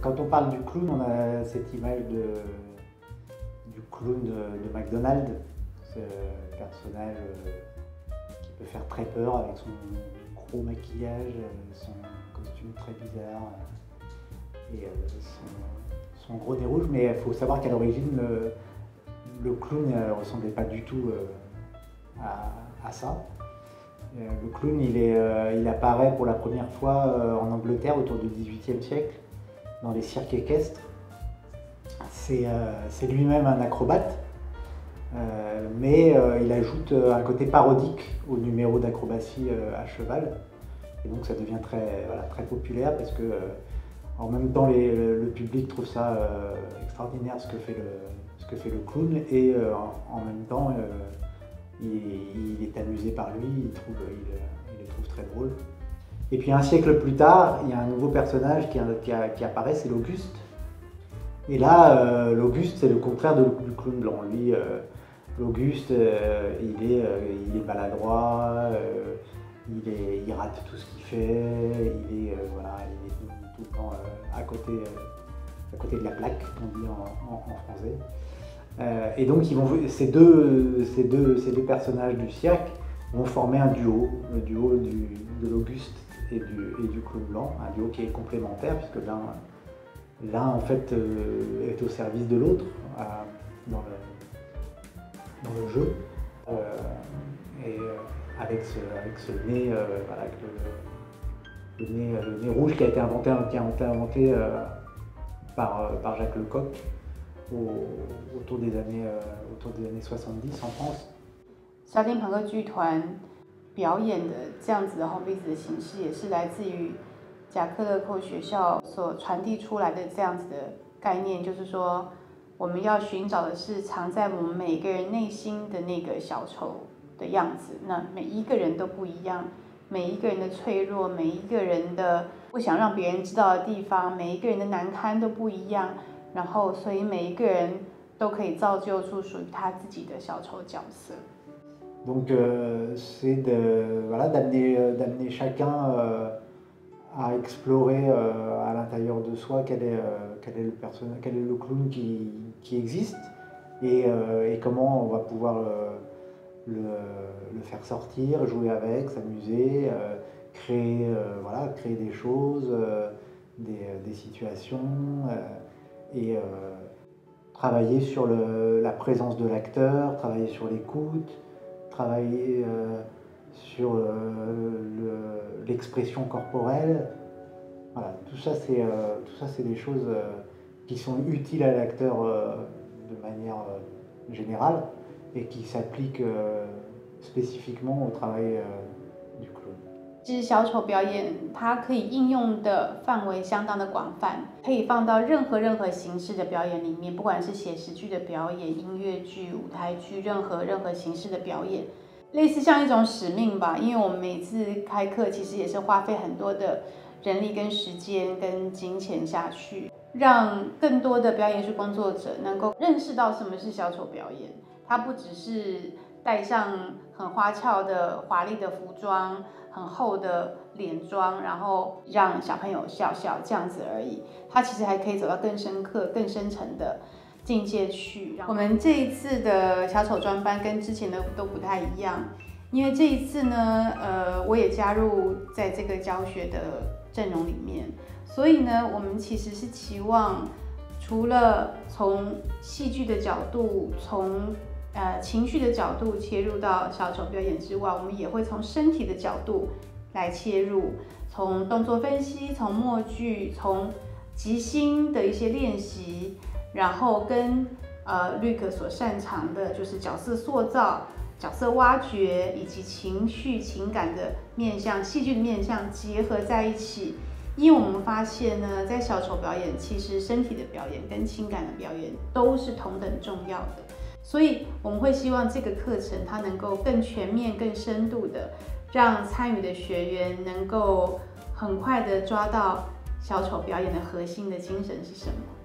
Quand on parle du clown, on a cette image du clown de McDonald's, ce personnage qui peut faire très peur avec son gros maquillage, son costume très bizarre et son gros nez rouge. Mais il faut savoir qu'à l'origine, le clown ne ressemblait pas du tout à ça. Le clown, il apparaît pour la première fois en Angleterre autour du XVIIIe siècle, dans les cirques équestres. C'est lui-même un acrobate, mais il ajoute un côté parodique au numéro d'acrobatie à cheval. Et donc ça devient très populaire parce que en même temps le public trouve ça extraordinaire ce que fait le clown, et en même temps il est amusé par lui, il le trouve très drôle. Et puis un siècle plus tard, il y a un nouveau personnage qui apparaît, c'est l'Auguste. Et là, l'Auguste, c'est le contraire du clown blanc. Lui, l'Auguste, il est maladroit, il rate tout ce qu'il fait, il est tout le temps à côté de la plaque, on dit en français. Et donc ces deux personnages du cirque vont former un duo, le duo de l'Auguste et du clown blanc, un duo qui est complémentaire puisque l'un en fait est au service de l'autre dans le jeu, et avec ce nez, le nez rouge qui a été inventé par Jacques Lecoq autour des années 70 en France。沙丁庞克剧团表演的这样子的红鼻子的形式，也是来自于贾克勒寇学校所传递出来的这样子的概念，就是说我们要寻找的是藏在我们每个人内心的那个小丑的样子。那每一个人都不一样，每一个人的脆弱，每一个人的不想让别人知道的地方，每一个人的难堪都不一样。然后，所以每一个人都可以造就出属于他自己的小丑角色。Donc c'est d'amener chacun à explorer à l'intérieur de soi quel est le clown qui existe, et comment on va pouvoir le faire sortir, jouer avec, s'amuser, créer des choses, des situations, et travailler sur la présence de l'acteur, travailler sur l'écoute, travailler sur l'expression corporelle. Voilà, tout ça c'est des choses qui sont utiles à l'acteur de manière générale et qui s'appliquent spécifiquement au travail du clown。其实小丑表演它可以应用的范围相当的广泛，可以放到任何形式的表演里面，不管是写实剧的表演、音乐剧、舞台剧，任何形式的表演，类似像一种使命吧。因为我们每次开课其实也是花费很多的人力跟时间跟金钱下去，让更多的表演艺术工作者能够认识到什么是小丑表演。它不只是戴上很花俏的华丽的服装，很厚的脸妆，然后让小朋友笑笑这样子而已。它其实还可以走到更深刻、更深层的境界去。我们这一次的小丑专班跟之前的都不太一样，因为这一次呢，我也加入在这个教学的阵容里面，所以呢，我们其实是期望除了从戏剧的角度，从情绪的角度切入到小丑表演之外，我们也会从身体的角度来切入，从动作分析，从默剧，从即兴的一些练习，然后跟Luc所擅长的就是角色塑造、角色挖掘以及情绪情感的面向、戏剧的面向结合在一起。因为我们发现呢，在小丑表演，其实身体的表演跟情感的表演都是同等重要的。所以我们会希望这个课程它能够更全面、更深度的，让参与的学员能够很快的抓到小丑表演的核心的精神是什么。